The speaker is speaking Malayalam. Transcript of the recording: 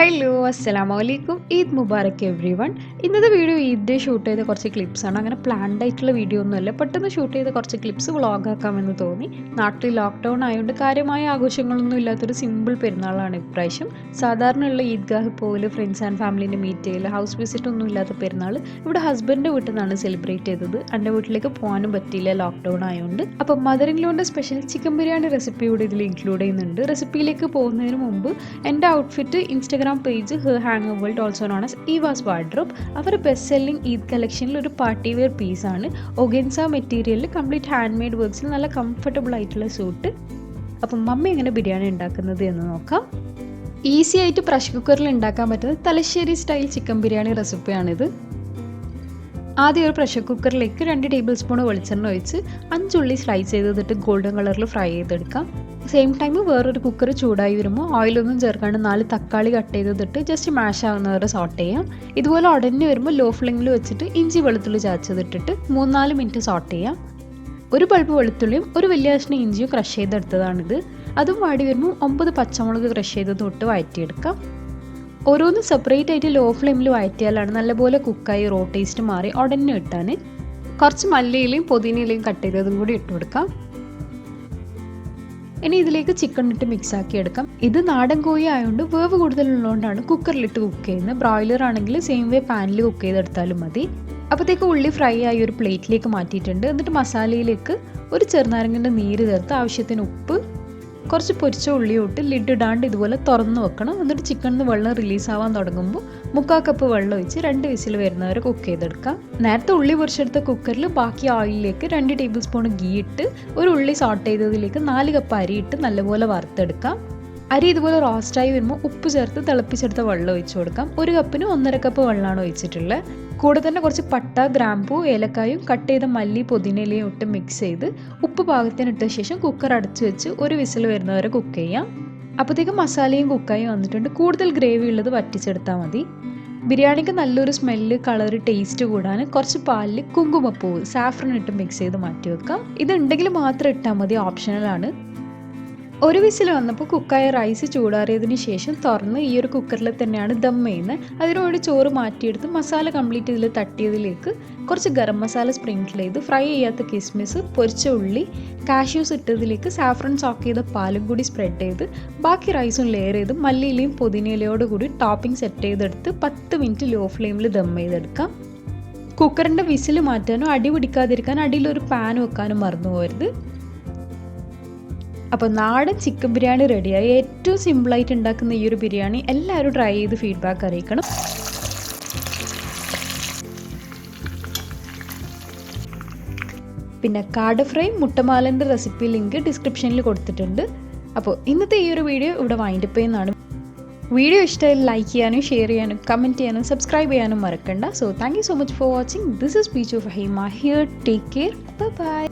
ഹലോ അസ്സലാമു അലൈക്കും ഈദ് മുബാറക് എവ്രി വൺ. ഇന്നത്തെ വീഡിയോ ഈദ് ഡേ ഷൂട്ട് ചെയ്ത കുറച്ച് ക്ലിപ്സാണ്. അങ്ങനെ പ്ലാൻഡ് ആയിട്ടുള്ള വീഡിയോ ഒന്നുമല്ല, പെട്ടെന്ന് ഷൂട്ട് ചെയ്ത കുറച്ച് ക്ലിപ്സ് വ്ളോഗാക്കാമെന്ന് തോന്നി. നാട്ടിൽ ലോക്ക്ഡൗൺ ആയതുകൊണ്ട് കാര്യമായ ആഘോഷങ്ങളൊന്നും ഇല്ലാത്തൊരു സിമ്പിൾ പെരുന്നാളാണ് ഇപ്രാവശ്യം. സാധാരണയുള്ള ഈദ്ഗാഹ് പോലെ ഫ്രണ്ട്സ് ആൻഡ് ഫാമിലിൻ്റെ മീറ്റ് ചെയ്യൽ, ഹൗസ് വിസിറ്റ് ഒന്നും ഇല്ലാത്ത പെരുന്നാൾ ഇവിടെ ഹസ്ബൻഡിൻ്റെ വീട്ടിൽ നിന്നാണ് സെലിബ്രേറ്റ് ചെയ്തത്. എൻ്റെ വീട്ടിലേക്ക് പോകാനും പറ്റിയില്ല ലോക്ക്ഡൗൺ ആയതുകൊണ്ട്. അപ്പം മദർ ഇൻ ലോൻ്റെ സ്പെഷ്യൽ ചിക്കൻ ബിരിയാണി റെസിപ്പി കൂടി ഇതിൽ ഇൻക്ലൂഡ് ചെയ്യുന്നുണ്ട്. റെസിപ്പിയിലേക്ക് പോകുന്നതിന് മുമ്പ് എൻ്റെ outfit Instagram page her hang world also known as Eva's wardrobe, അവർ ബെസ്റ്റ് സെല്ലിംഗ് ഈദ് കളക്ഷനിൽ ഒരു പാർട്ടി വെയർ പീസാണ്. ഒഗൻസ മെറ്റീരിയലിൽ കംപ്ലീറ്റ് ഹാൻഡ് മെയ്ഡ് വർക്ക്സിൽ നല്ല കംഫർട്ടബിൾ ആയിട്ടുള്ള സൂട്ട്. അപ്പം മമ്മി എങ്ങനെ ബിരിയാണി ഉണ്ടാക്കുന്നത് എന്ന് നോക്കാം. ഈസി ആയിട്ട് പ്രഷർ കുക്കറിൽ ഉണ്ടാക്കാൻ പറ്റുന്ന തലശ്ശേരി സ്റ്റൈൽ ചിക്കൻ ബിരിയാണി റെസിപ്പിയാണിത്. ആദ്യം ഒരു പ്രഷർ കുക്കറിലേക്ക് 2 ടേബിൾ സ്പൂൺ വെളിച്ചെണ്ണ ഒഴിച്ച് 5 ഉള്ളി സ്ലൈസ് ചെയ്തിട്ട് ഗോൾഡൻ കളറിൽ ഫ്രൈ ചെയ്തെടുക്കാം. സെയിം ടൈം വേറൊരു കുക്കർ ചൂടായി വരുമ്പോൾ ഓയിലൊന്നും ചേർക്കാണ്ട് 4 തക്കാളി കട്ട് ചെയ്തിട്ട് ജസ്റ്റ് മാഷ് ആവുന്നവരെ സോട്ട് ചെയ്യാം. ഇതുപോലെ ഉടനെ വരുമ്പോൾ ലോ ഫ്ലെയിമിൽ വെച്ചിട്ട് ഇഞ്ചി വെളുത്തുള്ളി ചതച്ചതിട്ടിട്ട് 3-4 മിനിറ്റ് സോട്ട് ചെയ്യാം. ഒരു ബൾബ് വെളുത്തുള്ളിയും ഒരു വലിയ കഷ്ണം ഇഞ്ചിയും ക്രഷ് ചെയ്തെടുത്തതാണിത്. അതും വാടി വരുമ്പോൾ 9 പച്ചമുളക് ക്രഷ് ചെയ്ത് തൊട്ട് വഴറ്റിയെടുക്കാം. ഓരോന്നും സെപ്പറേറ്റ് ആയിട്ട് ലോ ഫ്ലെയിമിൽ വഴറ്റിയാലാണ് നല്ലപോലെ കുക്കായി റോ ടേസ്റ്റ് മാറി ഉടനെ ഇട്ടാൻ. കുറച്ച് മല്ലിയിലയും പുതിനയിലയും കട്ട് ചെയ്തതും കൂടി ഇട്ട് കൊടുക്കാം. ഇനി ഇതിലേക്ക് ചിക്കൻ ഇട്ട് മിക്സ് ആക്കി എടുക്കാം. ഇത് നാടൻ കോഴി ആയതുകൊണ്ട് വേവ് കൂടുതലുള്ളതുകൊണ്ടാണ് കുക്കറിലിട്ട് കുക്ക് ചെയ്യുന്നത്. ബ്രോയിലർ ആണെങ്കിൽ സെയിം വേ പാനിൽ കുക്ക് ചെയ്തെടുത്താലും മതി. അപ്പോഴത്തേക്ക് ഉള്ളി ഫ്രൈ ആയി ഒരു പ്ലേറ്റിലേക്ക് മാറ്റിയിട്ടുണ്ട്. എന്നിട്ട് മസാലയിലേക്ക് ഒരു ചെറുനാരങ്ങൻ്റെ നീര് ചേർത്ത് ആവശ്യത്തിന് ഉപ്പ്, കുറച്ച് പൊരിച്ച ഉള്ളി ഇട്ട് ലിഡ് ഇടാണ്ട് ഇതുപോലെ തുറന്ന് വെക്കണം. എന്നിട്ട് ചിക്കനിൽ നിന്ന് വെള്ളം റിലീസ് ആവാൻ തുടങ്ങുമ്പോൾ 3/4 കപ്പ് വെള്ളം ഒഴിച്ച് 2 വിസിൽ വരുന്നവരെ കുക്ക് ചെയ്തെടുക്കാം. നേരത്തെ ഉള്ളി പൊരിച്ചെടുത്ത കുക്കറിൽ ബാക്കി ഓയിലിലേക്ക് 2 ടേബിൾ സ്പൂൺ ഗീ ഇട്ട് ഒരു ഉള്ളി സോട്ട് ചെയ്തതിലേക്ക് 4 കപ്പ് അരി ഇട്ട് നല്ലപോലെ വറുത്തെടുക്കാം. അരി ഇതുപോലെ റോസ്റ്റായി വരുമ്പോൾ ഉപ്പ് ചേർത്ത് തിളപ്പിച്ചെടുത്ത വെള്ളം ഒഴിച്ചു കൊടുക്കാം. 1 കപ്പിന് 1.5 കപ്പ് വെള്ളമാണ് ഒഴിച്ചിട്ടുള്ളത്. കൂടെ തന്നെ കുറച്ച് പട്ട, ഗ്രാമ്പൂ, ഏലക്കായും കട്ട് ചെയ്ത മല്ലി പുതിനയിലയും ഇട്ട് മിക്സ് ചെയ്ത് ഉപ്പ് പാകത്തിനിട്ട ശേഷം കുക്കർ അടച്ചു വെച്ച് 1 വിസിൽ വരുന്നവരെ കുക്ക് ചെയ്യാം. അപ്പോഴത്തേക്കും മസാലയും കുക്കായി വന്നിട്ടുണ്ട്. കൂടുതൽ ഗ്രേവി ഉള്ളത് വറ്റിച്ചെടുത്താൽ മതി. ബിരിയാണിക്ക് നല്ലൊരു സ്മെല്ല്, കളറ്, ടേസ്റ്റ് കൂടാൻ കുറച്ച് പാലിൽ കുങ്കുമപ്പൂവ്, സാഫ്രൺ ഇട്ട് മിക്സ് ചെയ്ത് മാറ്റി വെക്കാം. ഇതുണ്ടെങ്കിൽ മാത്രം ഇട്ടാൽ മതി, ഓപ്ഷണലാണ്. 1 വിസിൽ വന്നപ്പോൾ കുക്കായ റൈസ് ചൂടാറിയതിന് ശേഷം തുറന്ന് ഈ ഒരു കുക്കറിൽ തന്നെയാണ് ദം ചെയ്യുന്നത്. അതിനോട് ചോറ് മാറ്റിയെടുത്ത് മസാല കംപ്ലീറ്റ് ഇതിൽ തട്ടിയതിലേക്ക് കുറച്ച് ഗരം മസാല സ്പ്രിങ്കിൾ ചെയ്ത് ഫ്രൈ ചെയ്യാത്ത കിസ്മിസ്, പൊരിച്ച ഉള്ളി, കാഷ്യൂസ് ഇട്ടതിലേക്ക് സാഫ്രൺ സോക്ക് ചെയ്ത പാലും കൂടി സ്പ്രെഡ് ചെയ്ത് ബാക്കി റൈസും ലെയർ ചെയ്ത് മല്ലിയിലയും പുതിനയിലയോട് കൂടി ടോപ്പിംഗ് സെറ്റ് ചെയ്തെടുത്ത് 10 മിനിറ്റ് ലോ ഫ്ലെയിമിൽ ദം ചെയ്തെടുക്കാം. കുക്കറിൻ്റെ വിസിൽ മാറ്റാനും അടി പിടിക്കാതിരിക്കാൻ അടിയിലൊരു പാൻ വെക്കാനും മറന്നു പോകരുത്. അപ്പോൾ നാടൻ ചിക്കൻ ബിരിയാണി റെഡിയായി. ഏറ്റവും സിമ്പിളായിട്ട് ഉണ്ടാക്കുന്ന ഈ ഒരു ബിരിയാണി എല്ലാവരും ട്രൈ ചെയ്ത് ഫീഡ്ബാക്ക് അറിയിക്കണം. പിന്നെ കാട ഫ്രൈ, മുട്ടമാലൻ്റെ റെസിപ്പി ലിങ്ക് ഡിസ്ക്രിപ്ഷനിൽ കൊടുത്തിട്ടുണ്ട്. അപ്പോൾ ഇന്നത്തെ ഈ ഒരു വീഡിയോ ഇവിടെ വൈൻഡപ്പ് ചെയ്യുന്നതാണ്. വീഡിയോ ഇഷ്ടമായി ലൈക്ക് ചെയ്യാനും ഷെയർ ചെയ്യാനും കമൻറ്റ് ചെയ്യാനും സബ്സ്ക്രൈബ് ചെയ്യാനും മറക്കണ്ട. So thank you so much for watching. This is Peechu Faheema here. Take care. Bye by.